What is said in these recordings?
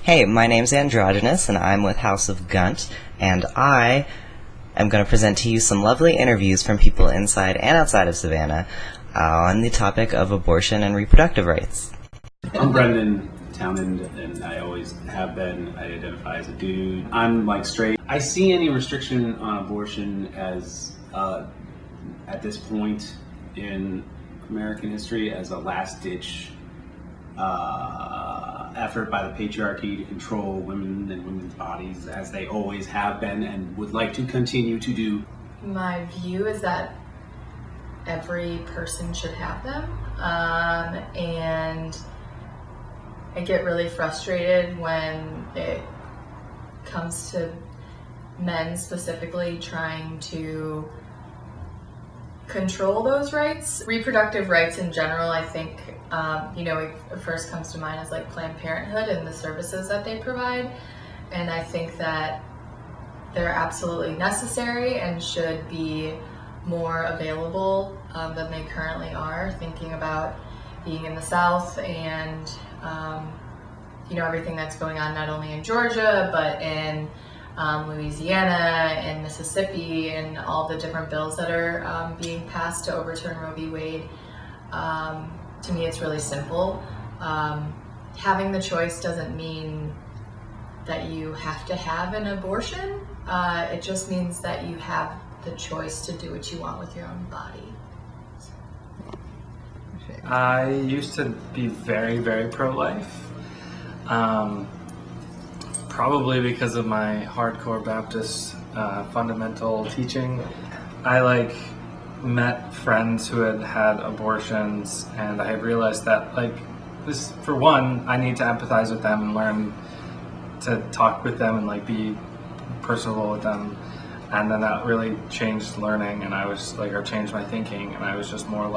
Hey, my name's Anne Drogynous, and I'm with House of GUNT, and I am going to present to you some lovely interviews from people inside and outside of Savannah on the topic of abortion and reproductive rights. I'm Brendan Townend, and I always have been. I identify as a dude. I'm straight. I see any restriction on abortion as, at this point in American history, as a last-ditch effort by the patriarchy to control women and women's bodies, as they always have been and would like to continue to do. My view is that every person should have them, and I get really frustrated when it comes to men specifically trying to control those rights. Reproductive rights in general, I think, it first comes to mind as Planned Parenthood and the services that they provide. And I think that they're absolutely necessary and should be more available than they currently are. Thinking about being in the South and, everything that's going on not only in Georgia, but in Louisiana and Mississippi, and all the different bills that are being passed to overturn Roe v. Wade. To me, it's really simple. Having the choice doesn't mean that you have to have an abortion. It just means that you have the choice to do what you want with your own body. I used to be very, very pro-life. Probably because of my hardcore Baptist fundamental teaching. I met friends who had had abortions, and I realized that this, for one, I need to empathize with them and learn to talk with them and be personable with them. And then that really changed learning, and I was or changed my thinking, and I was just more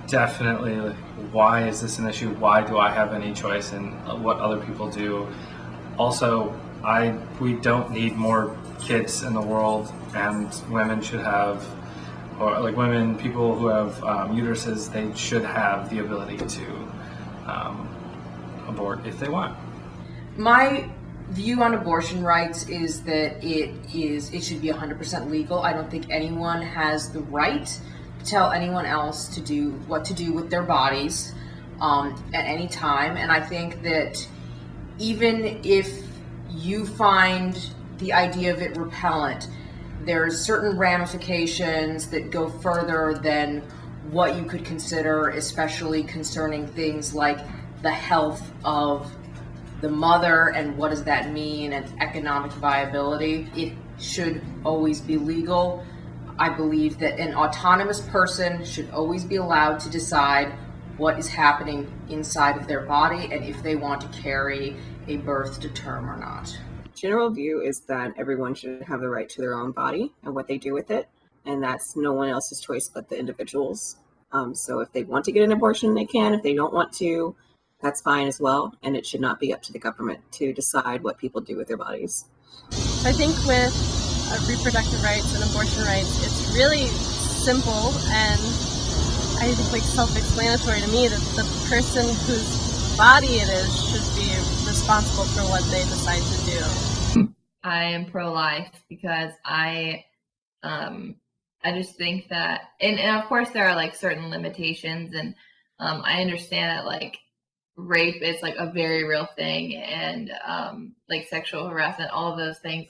definitely, why is this an issue? Why do I have any choice in what other people do? Also, we don't need more kids in the world, and women should have, or people who have uteruses, they should have the ability to abort if they want. My view on abortion rights is that it should be 100% legal. I don't think anyone has the right to tell anyone else to do what to do with their bodies at any time. And I think that even if you find the idea of it repellent, there's certain ramifications that go further than what you could consider, especially concerning things like the health of the mother and what does that mean, and economic viability. It should always be legal. I believe that an autonomous person should always be allowed to decide what is happening inside of their body and if they want to carry a birth to term or not. General view is that everyone should have the right to their own body and what they do with it, and that's no one else's choice but the individuals. So if they want to get an abortion, they can. If they don't want to, that's fine as well, and it should not be up to the government to decide what people do with their bodies. I think with reproductive rights and abortion rights, it's really simple, and I think self-explanatory to me that the person whose body it is should be responsible for what they decide to do. I am pro-life because I just think that, and of course there are certain limitations, and I understand that rape is a very real thing, and sexual harassment, all of those things,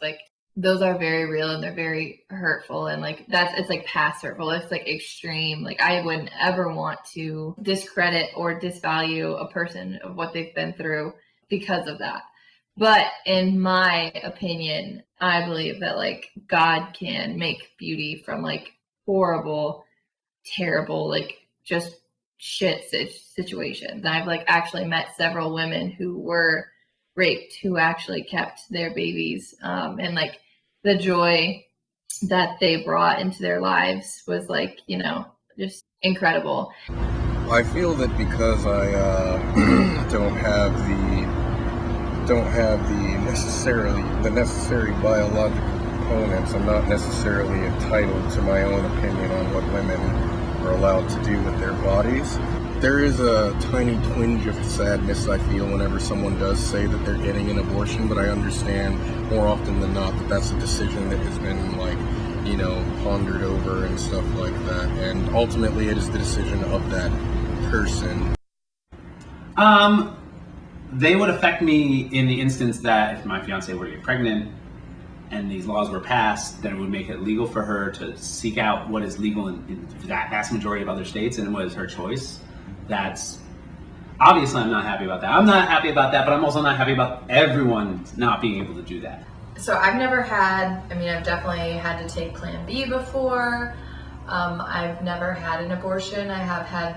those are very real and they're very hurtful, and it's past hurtful. It's extreme. I wouldn't ever want to discredit or disvalue a person of what they've been through because of that. But in my opinion, I believe that God can make beauty from horrible, terrible, just shit situations. And I've actually met several women who were raped who actually kept their babies, and the joy that they brought into their lives was just incredible. I feel that because I don't have the necessary biological components, I'm not necessarily entitled to my own opinion on what women are allowed to do with their bodies. There is a tiny twinge of sadness I feel whenever someone does say that they're getting an abortion, but I understand more often than not that that's a decision that has been, like, you know, pondered over and stuff like that, and ultimately it is the decision of that person. They would affect me in the instance that if my fiance were to get pregnant and these laws were passed, then it would make it legal for her to seek out what is legal in that vast majority of other states and what is her choice. That's obviously, I'm not happy about that. I'm not happy about that, but I'm also not happy about everyone not being able to do that. So I've never had, I've definitely had to take Plan B before. I've never had an abortion. I have had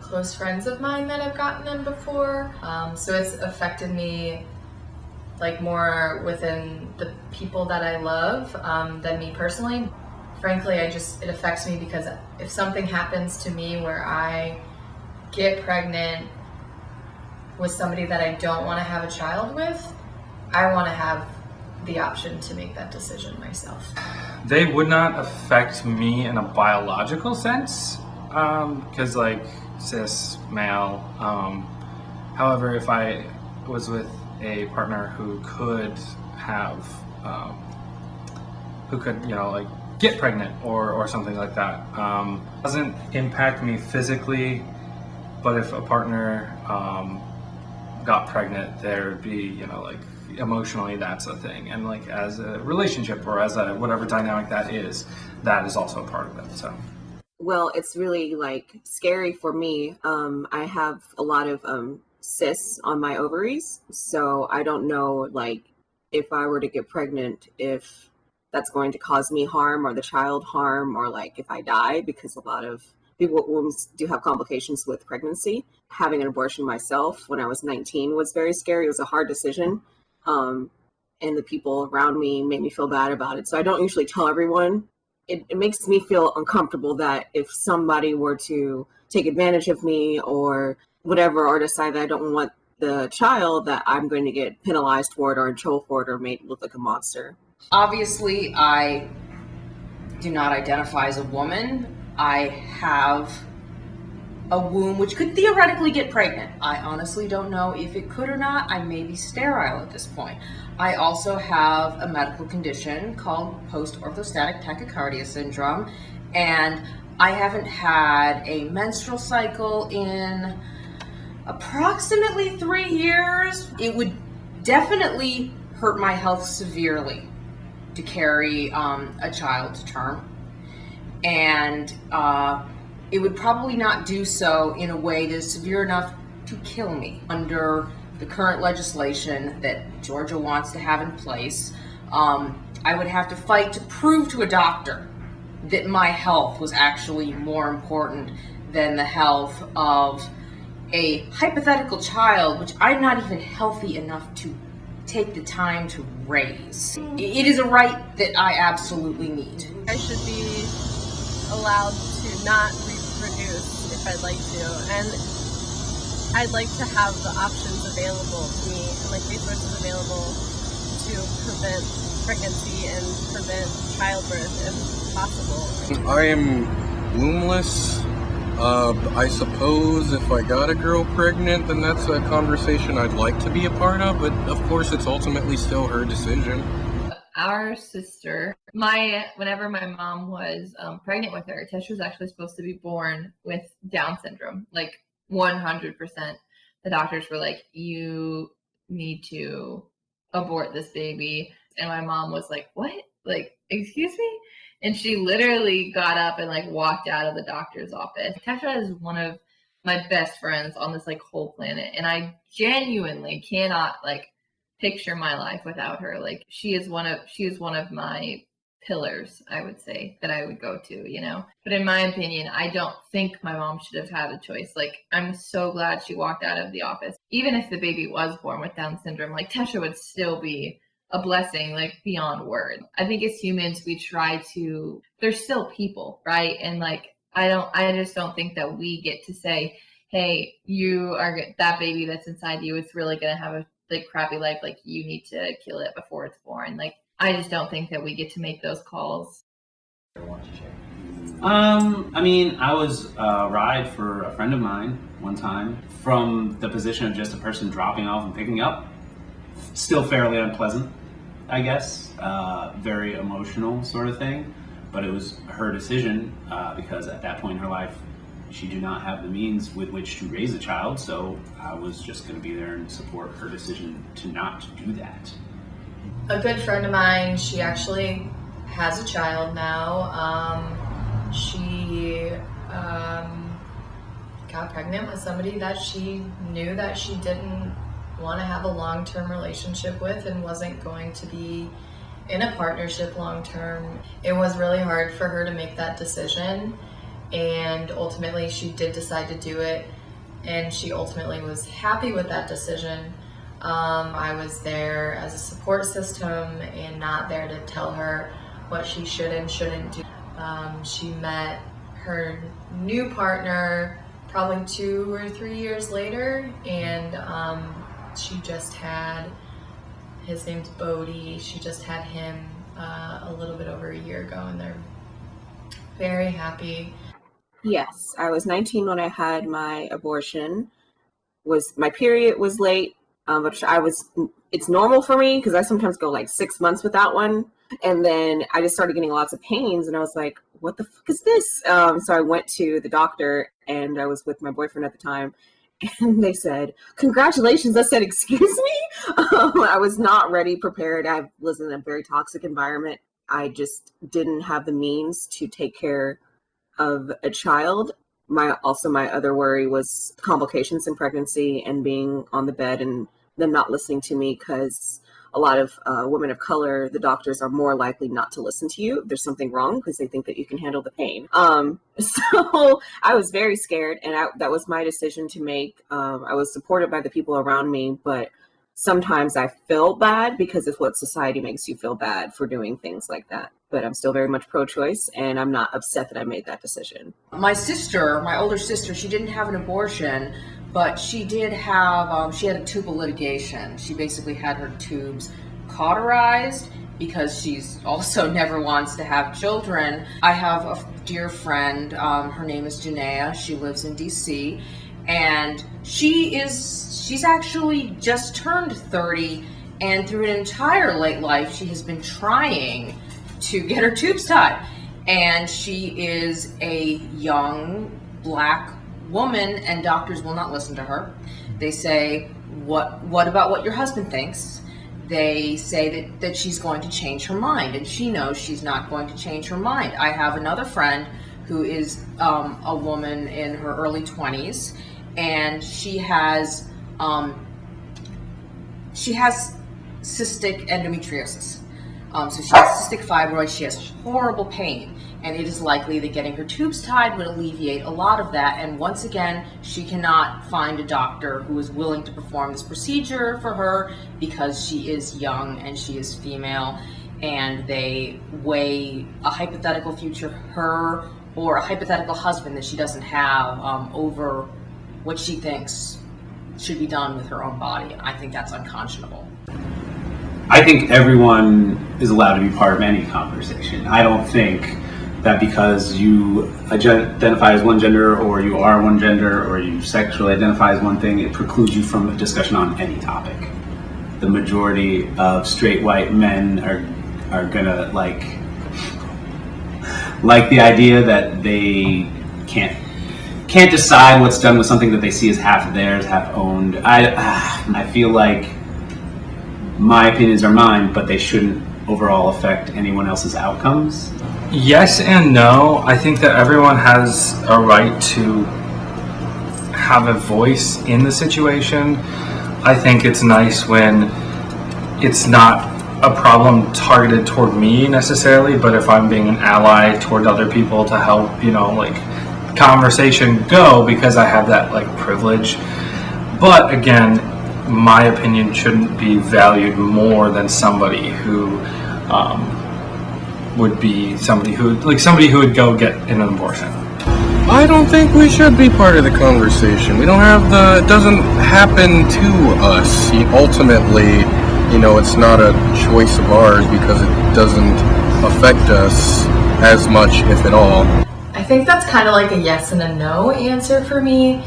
close friends of mine that have gotten them before. So it's affected me like more within the people that I love than me personally. Frankly, it affects me because if something happens to me where I get pregnant with somebody that I don't want to have a child with, I want to have the option to make that decision myself. They would not affect me in a biological sense, because like cis male. However, if I was with a partner who could have, like get pregnant or something like that, doesn't impact me physically, but if a partner got pregnant, there'd be, like emotionally that's a thing, and like as a relationship or as a whatever dynamic that is also a part of it. So well, it's really like scary for me. I have a lot of cysts on my ovaries, so I don't know, like, if I were to get pregnant, if that's going to cause me harm or the child harm, or like if I die, because a lot of people with wombs do have complications with pregnancy. Having an abortion myself when I was 19 was very scary. It was a hard decision. And the people around me made me feel bad about it. So I don't usually tell everyone. It makes me feel uncomfortable that if somebody were to take advantage of me or whatever, or decide that I don't want the child, that I'm going to get penalized for it or in trouble for it or made look like a monster. Obviously, I do not identify as a woman. I have a womb which could theoretically get pregnant. I honestly don't know if it could or not. I may be sterile at this point. I also have a medical condition called post-orthostatic tachycardia syndrome, and I haven't had a menstrual cycle in approximately 3 years. It would definitely hurt my health severely to carry a child to term, and it would probably not do so in a way that is severe enough to kill me. Under the current legislation that Georgia wants to have in place, I would have to fight to prove to a doctor that my health was actually more important than the health of a hypothetical child, which I'm not even healthy enough to take the time to raise. It is a right that I absolutely need. I should be allowed to not reproduce if I'd like to, and I'd like to have the options available to me and like resources available to prevent pregnancy and prevent childbirth if possible. I am wombless. I suppose if I got a girl pregnant, then that's a conversation I'd like to be a part of, but of course it's ultimately still her decision. Our sister, whenever my mom was pregnant with her, Tesha was actually supposed to be born with Down syndrome, like 100%. The doctors were like, you need to abort this baby. And my mom was like, what? Like, excuse me? And she literally got up and like walked out of the doctor's office. Tesha is one of my best friends on this like whole planet. And I genuinely cannot like picture my life without her. Like she is one of my pillars, I would say, that I would go to, But in my opinion, I don't think my mom should have had a choice. Like, I'm so glad she walked out of the office. Even if the baby was born with Down syndrome, like Tesha would still be a blessing, like beyond word. I think as humans, we try to, they're still people, right? And like, I just don't think that we get to say, hey, that baby that's inside you, it's really going to have a like crappy life. Like you need to kill it before it's born. Like, I just don't think that we get to make those calls. I mean, I was a ride for a friend of mine one time from the position of just a person dropping off and picking up. Still fairly unpleasant, I guess. Very emotional sort of thing. But it was her decision because at that point in her life, she did not have the means with which to raise a child. So I was just going to be there and support her decision to not do that. A good friend of mine, she actually has a child now. She got pregnant with somebody that she knew that she didn't want to have a long-term relationship with and wasn't going to be in a partnership long-term. It was really hard for her to make that decision, and ultimately she did decide to do it, and she ultimately was happy with that decision. I was there as a support system and not there to tell her what she should and shouldn't do. She met her new partner probably 2 or 3 years later, and she just had, his name's Bodie, she just had him a little bit over a year ago, and they're very happy. Yes, I was 19 when I had my abortion. My period was late, but it's normal for me because I sometimes go like 6 months without one. And then I just started getting lots of pains, and I was like, what the fuck is this? So I went to the doctor, and I was with my boyfriend at the time, and they said, congratulations. I said, excuse me? I was not ready, prepared. I was in a very toxic environment. I just didn't have the means to take care of a child. My other worry was complications in pregnancy and being on the bed and them not listening to me, because a lot of women of color, the doctors are more likely not to listen to you if there's something wrong, because they think that you can handle the pain. So I was very scared, and that was my decision to make. I was supported by the people around me, but sometimes I felt bad because of what society makes you feel bad for doing things like that. But I'm still very much pro-choice, and I'm not upset that I made that decision. My sister, my older sister, she didn't have an abortion, but she did have, she had a tubal litigation. She basically had her tubes cauterized because she's also never wants to have children. I have a dear friend, her name is Janaea. She lives in DC, and she's actually just turned 30, and through an entire late life, she has been trying to get her tubes tied. And she is a young black woman, and doctors will not listen to her. They say, what about what your husband thinks? They say that she's going to change her mind, and she knows she's not going to change her mind. I have another friend who is a woman in her early 20s, and she has cystic endometriosis. So she has cystic fibroids, she has horrible pain, and it is likely that getting her tubes tied would alleviate a lot of that. And once again, she cannot find a doctor who is willing to perform this procedure for her because she is young and she is female, and they weigh a hypothetical future her or a hypothetical husband that she doesn't have over what she thinks should be done with her own body. And I think that's unconscionable. I think everyone is allowed to be part of any conversation. I don't think that because you identify as one gender, or you are one gender, or you sexually identify as one thing, it precludes you from a discussion on any topic. The majority of straight white men are gonna like the idea that they can't decide what's done with something that they see as half theirs, half owned. I feel like my opinions are mine, but they shouldn't overall affect anyone else's outcomes. Yes and no. I think that everyone has a right to have a voice in the situation. I think it's nice when it's not a problem targeted toward me necessarily, but if I'm being an ally toward other people to help, conversation go, because I have that privilege. But again, my opinion shouldn't be valued more than somebody who would be somebody who would go get an abortion. I don't think we should be part of the conversation. It doesn't happen to us. Ultimately, it's not a choice of ours because it doesn't affect us as much, if at all. think that's kind of like a yes and a no answer for me.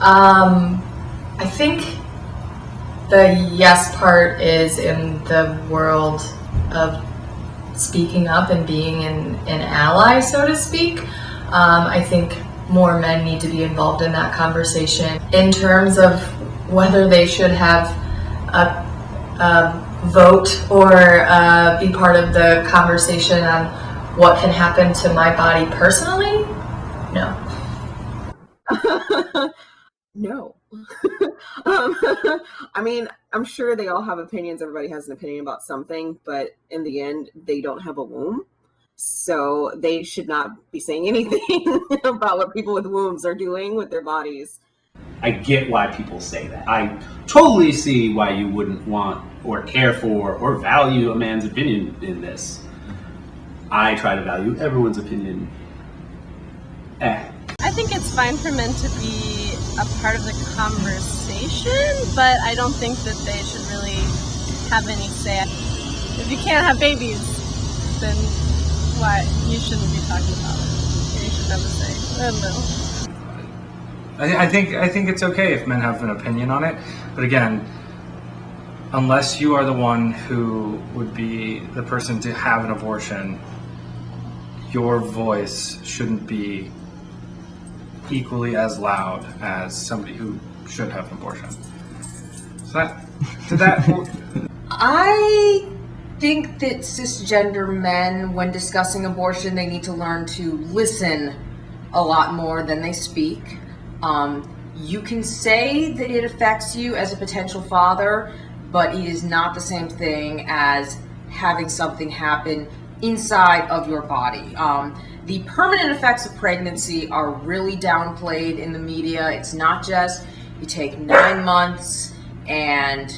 I think the yes part is in the world of speaking up and being an ally, so to speak. I think more men need to be involved in that conversation. In terms of whether they should have a vote or be part of the conversation on what can happen to my body personally, no. No. I mean, I'm sure they all have opinions. Everybody has an opinion about something, but in the end, they don't have a womb. So they should not be saying anything about what people with wombs are doing with their bodies. I get why people say that. I totally see why you wouldn't want or care for or value a man's opinion in this. I try to value everyone's opinion. I think it's fine for men to be a part of the conversation, but I don't think that they should really have any say. If you can't have babies, then why? You shouldn't be talking about it. You should have a say. I don't know. I think it's okay if men have an opinion on it, but again, unless you are the one who would be the person to have an abortion, your voice shouldn't be equally as loud as somebody who should have an abortion. I think that cisgender men, when discussing abortion, they need to learn to listen a lot more than they speak. You can say that it affects you as a potential father, but it is not the same thing as having something happen inside of your body. The permanent effects of pregnancy are really downplayed in the media. It's not just you take 9 months and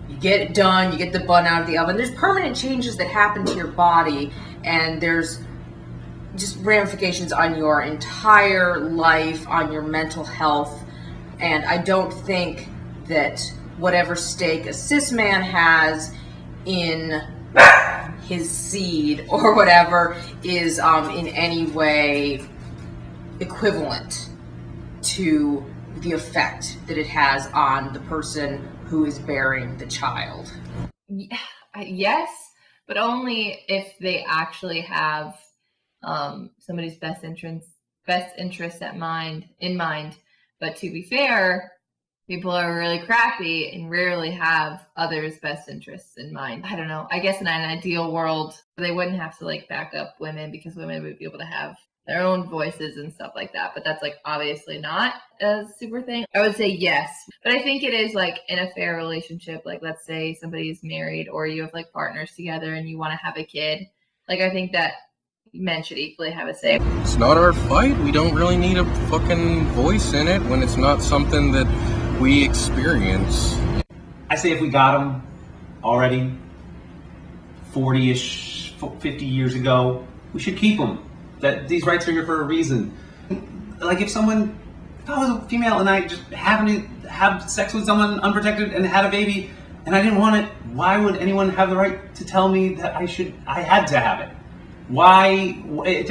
you get it done, you get the bun out of the oven. There's permanent changes that happen to your body, and there's just ramifications on your entire life, on your mental health. And I don't think that whatever stake a cis man has in his seed or whatever is in any way equivalent to the effect that it has on the person who is bearing the child. Yes, but only if they actually have somebody's best interest in mind. But to be fair, people are really crappy and rarely have others' best interests in mind. I don't know. I guess in an ideal world, they wouldn't have to like back up women because women would be able to have their own voices and stuff like that. But that's like obviously not a super thing. I would say yes. But I think it is like in a fair relationship. Like let's say somebody's married or you have like partners together and you want to have a kid. Like I think that men should equally have a say. It's not our fight. We don't really need a fucking voice in it when it's not something that we experience. I say if we got them already 40-ish, 50 years ago, we should keep them. That these rights are here for a reason. Like if I was a female and I just happened to have sex with someone unprotected and had a baby and I didn't want it, why would anyone have the right to tell me that I had to have it? Why? It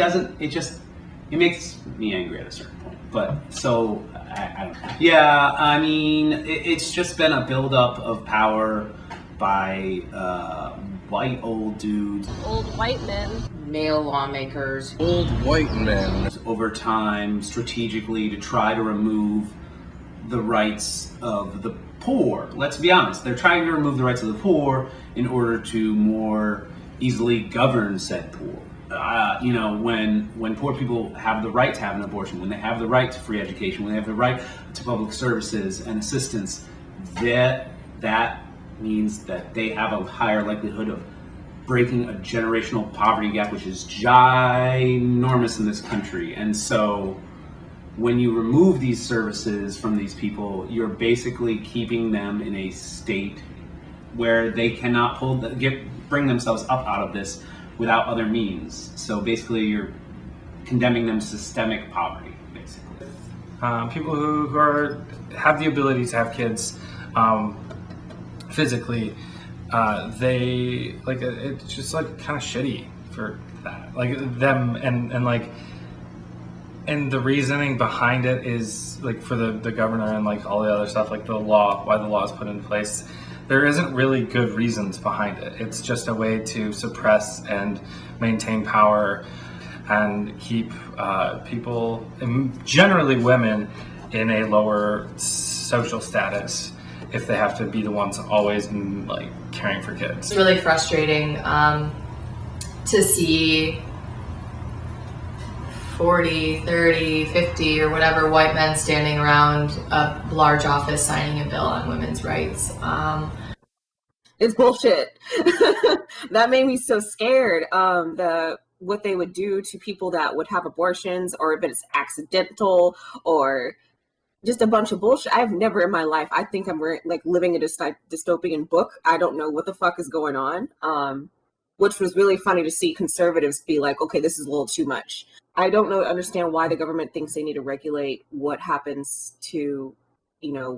makes me angry at a certain point. But so, I don't know. Yeah, I mean, it's just been a buildup of power by white old dudes. Old white men. Male lawmakers. Old white men. Over time, strategically, to try to remove the rights of the poor. Let's be honest, they're trying to remove the rights of the poor in order to more easily govern said poor. When poor people have the right to have an abortion, when they have the right to free education, when they have the right to public services and assistance, that means that they have a higher likelihood of breaking a generational poverty gap, which is ginormous in this country. And so when you remove these services from these people, you're basically keeping them in a state where they cannot bring themselves up out of this without other means. So basically you're condemning them to systemic poverty, basically. People who have the ability to have kids physically, they like it's just like kind of shitty for that. Like them and like And the reasoning behind it is like for the governor and like all the other stuff, like the law, why the law is put in place. There isn't really good reasons behind it. It's just a way to suppress and maintain power and keep people, and generally women, in a lower social status if they have to be the ones always like caring for kids. It's really frustrating to see 40, 30, 50 or whatever white men standing around a large office signing a bill on women's rights. It's bullshit. That made me so scared. What they would do to people that would have abortions, or if it's accidental, or just a bunch of bullshit. I've never in my life, I think I'm like living in a dystopian book. I don't know what the fuck is going on. Which was really funny to see conservatives be like, okay, this is a little too much. I don't understand why the government thinks they need to regulate what happens to,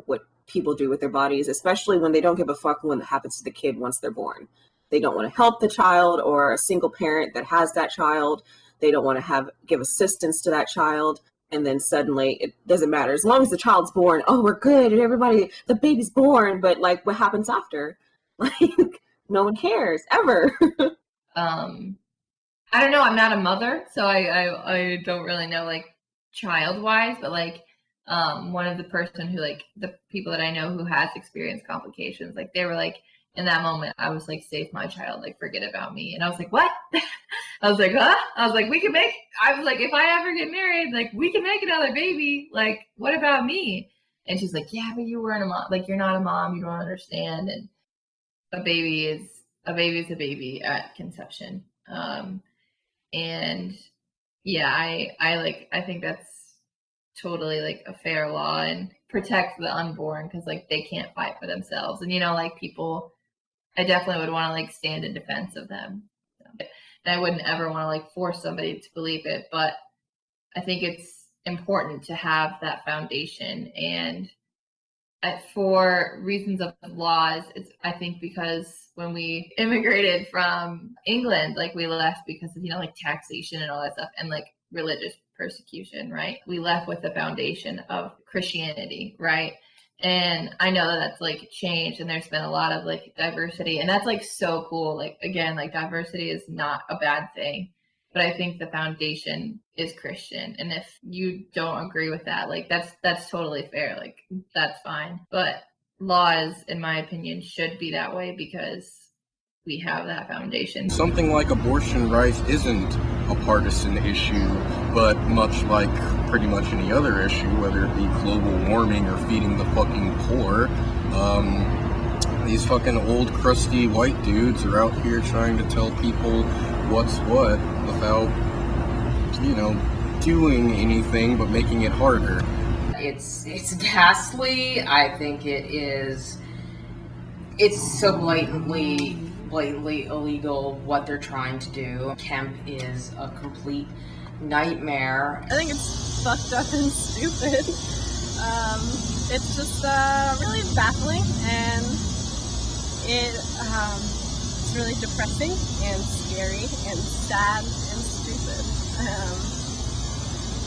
what people do with their bodies, especially when they don't give a fuck when it happens to the kid once they're born. They don't want to help the child or a single parent that has that child. They don't want to give assistance to that child. And then suddenly it doesn't matter. As long as the child's born, oh, we're good. And the baby's born. But like, what happens after? Like, no one cares ever. I don't know. I'm not a mother, so I don't really know like child wise, but like one of the person who like the people that I know who has experienced complications, like they were like, in that moment, I was like, save my child, like forget about me. And I was like, what? I was like, huh? I was like, if I ever get married, like we can make another baby. Like, what about me? And she's like, yeah, but you weren't a mom. Like, you're not a mom. You don't understand. And a baby is a baby at conception. And yeah, I think that's totally like a fair law and protect the unborn, because like they can't fight for themselves. And like people, I definitely would want to like stand in defense of them. And I wouldn't ever want to like force somebody to believe it, but I think it's important to have that foundation. And for reasons of laws, I think because when we immigrated from England, like we left because of like taxation and all that stuff, and like religious persecution, right? We left with the foundation of Christianity, right? And I know that's like changed, and there's been a lot of like diversity, and that's like so cool. Like again, like diversity is not a bad thing, but I think the foundation is Christian. And if you don't agree with that, like that's totally fair. Like that's fine. But laws, in my opinion, should be that way because we have that foundation. Something like abortion rights isn't a partisan issue, but much like pretty much any other issue, whether it be global warming or feeding the fucking poor, these fucking old crusty white dudes are out here trying to tell people what's what without, doing anything but making it harder. It's ghastly. I think it's so blatantly illegal what they're trying to do. Kemp is a complete nightmare. I think it's fucked up and stupid. It's just really baffling, and it's really depressing and scary and sad and stupid.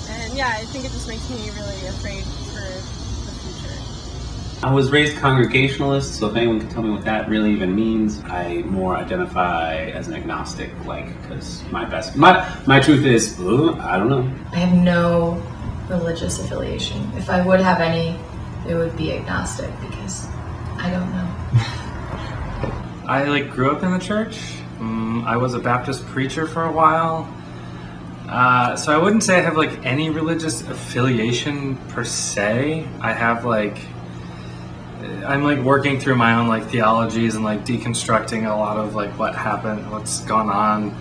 And yeah, I think it just makes me really afraid for the future. I was raised Congregationalist, so if anyone can tell me what that really even means, I more identify as an agnostic, because my truth is, I don't know. I have no religious affiliation. If I would have any, it would be agnostic, because I don't know. I grew up in the church. I was a Baptist preacher for a while. So I wouldn't say I have any religious affiliation per se. I have I'm working through my own theologies and deconstructing a lot of what happened, what's gone on,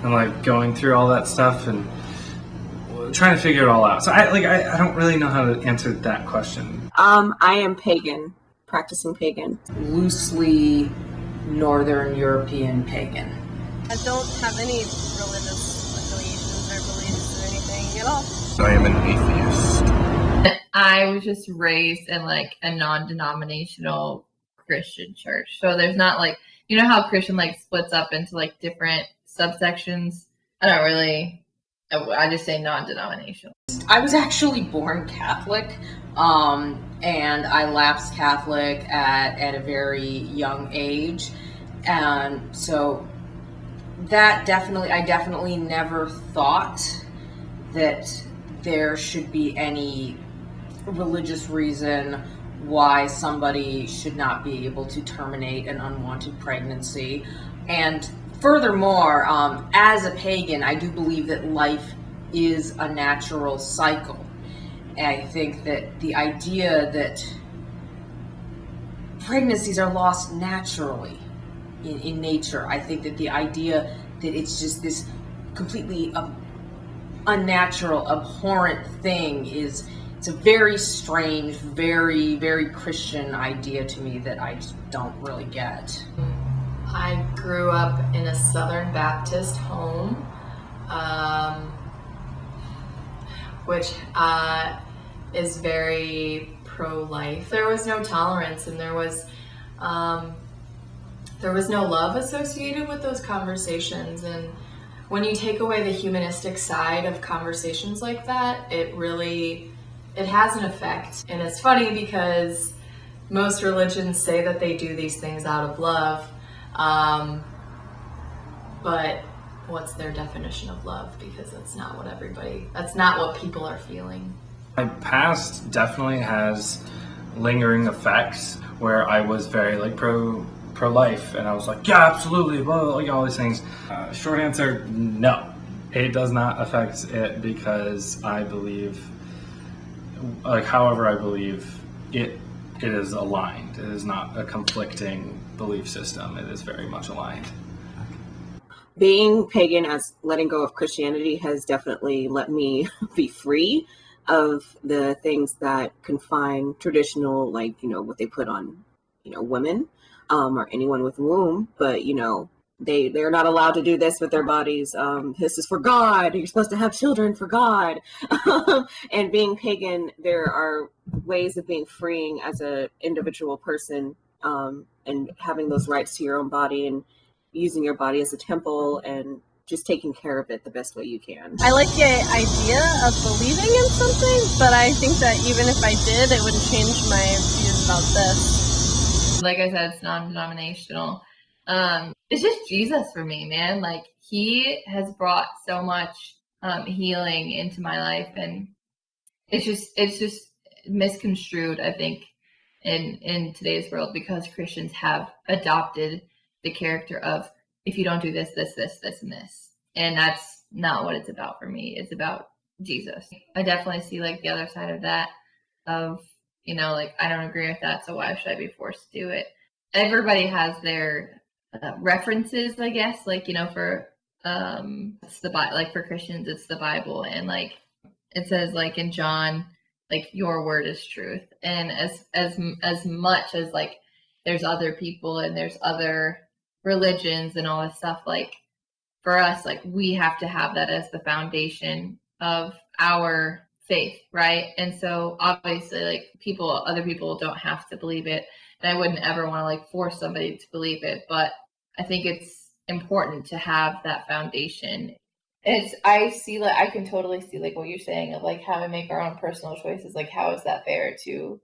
and going through all that stuff and trying to figure it all out. So I don't really know how to answer that question. I am pagan, practicing pagan. Loosely Northern European pagan. I don't have any religious affiliations or beliefs or anything at all. I am an atheist. I was just raised in a non-denominational Christian church. So there's not you know how Christian splits up into different subsections? I just say non-denominational. I was actually born Catholic, and I lapsed Catholic at a very young age, and so I definitely never thought that there should be any religious reason why somebody should not be able to terminate an unwanted pregnancy. And furthermore, as a pagan, I do believe that life is a natural cycle. And I think that the idea that pregnancies are lost naturally in nature, I think that the idea that it's just this completely unnatural, abhorrent thing it's a very strange, very, very Christian idea to me that I just don't really get. I grew up in a Southern Baptist home, which is very pro-life. There was no tolerance, and there was no love associated with those conversations. And when you take away the humanistic side of conversations like that, it has an effect. And it's funny because most religions say that they do these things out of love, but what's their definition of love? Because that's not what people are feeling. My past definitely has lingering effects where I was very like pro-life, and I was like, yeah, absolutely, blah, blah, blah, all these things. Short answer, no. It does not affect it because I believe, however I believe, it is aligned. It is not a conflicting belief system. It is very much aligned. Being pagan, as letting go of Christianity, has definitely let me be free of the things that confine traditional, what they put on, women, or anyone with a womb. But, they're not allowed to do this with their bodies. This is for God. You're supposed to have children for God. And being pagan, there are ways of being freeing as an individual person, and having those rights to your own body and using your body as a temple and just taking care of it the best way you can. I like the idea of believing in something, but I think that even if I did, it wouldn't change my views about this. Like I said, it's non-denominational. It's just Jesus for me, man. Like, he has brought so much healing into my life, and it's just misconstrued, I think, in today's world, because Christians have adopted the character of, if you don't do this, this, this, this, and this. And that's not what it's about for me. It's about Jesus. I definitely see like the other side of that, of, I don't agree with that, so why should I be forced to do it? Everybody has their references, I guess, for it's the Bible. Like, for Christians, it's the Bible, and it says in John, your word is truth. And as much as there's other people and there's other religions and all this stuff, for us, we have to have that as the foundation of our faith, right? And so obviously other people don't have to believe it, and I wouldn't ever want to force somebody to believe it, but I think it's important to have that foundation. I can totally see what you're saying of how we make our own personal choices. How is that fair to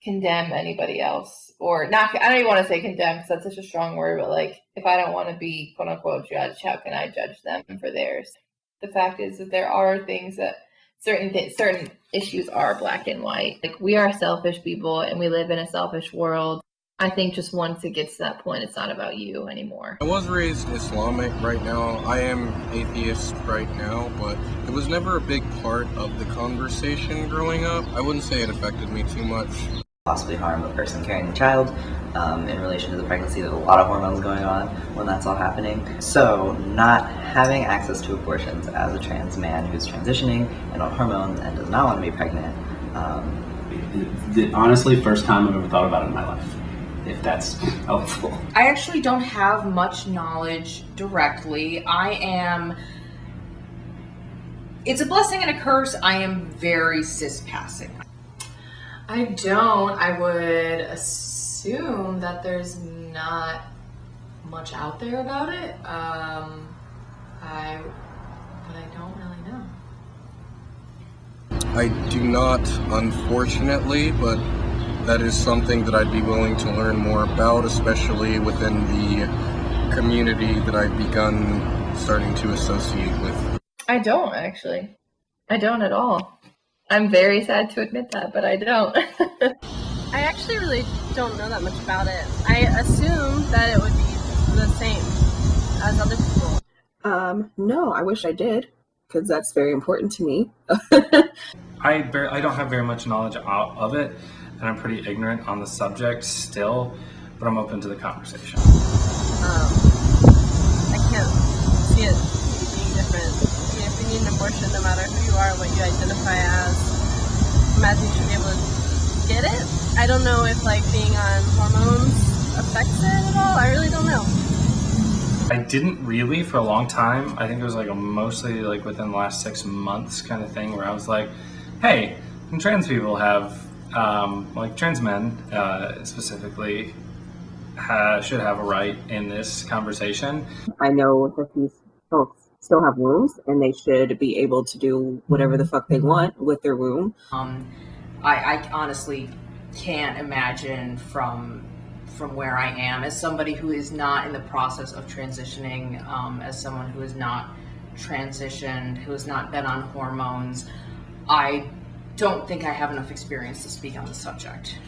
condemn anybody else, or not? I don't even want to say condemn, because that's such a strong word, but if I don't want to be quote unquote judged, how can I judge them for theirs? The fact is that there are things that certain issues are black and white. We are selfish people, and we live in a selfish world. I think just once it gets to that point, it's not about you anymore. I was raised Islamic. Right now I am atheist right now, but it was never a big part of the conversation growing up. I wouldn't say it affected me too much. Possibly harm the person carrying the child. In relation to the pregnancy, there's a lot of hormones going on when that's all happening. So not having access to abortions as a trans man who's transitioning and on hormones and does not want to be pregnant. Honestly, first time I've ever thought about it in my life, if that's helpful. I actually don't have much knowledge directly. It's a blessing and a curse. I am very cis-passing. I don't. I would assume that there's not much out there about it. But I don't really know. I do not, unfortunately, but that is something that I'd be willing to learn more about, especially within the community that I've begun starting to associate with. I don't actually. I don't at all. I'm very sad to admit that, but I don't. I actually really don't know that much about it. I assume that it would be the same as other people. No, I wish I did, because that's very important to me. I don't have very much knowledge of it, and I'm pretty ignorant on the subject still, but I'm open to the conversation. I can't see it being different. I mean, if you need an abortion, no matter who you are, what you identify as, imagine you should be able to get it. I don't know if like being on hormones affects it at all. I really don't know. I didn't really for a long time. I think it was like mostly like within the last 6 months kind of thing where I was like, hey, trans people have, like trans men specifically, should have a right in this conversation. I know that these folks still have wombs, and they should be able to do whatever the fuck they want with their womb. I honestly can't imagine from where I am, as somebody who is not in the process of transitioning, as someone who has not transitioned, who has not been on hormones, I don't think I have enough experience to speak on the subject.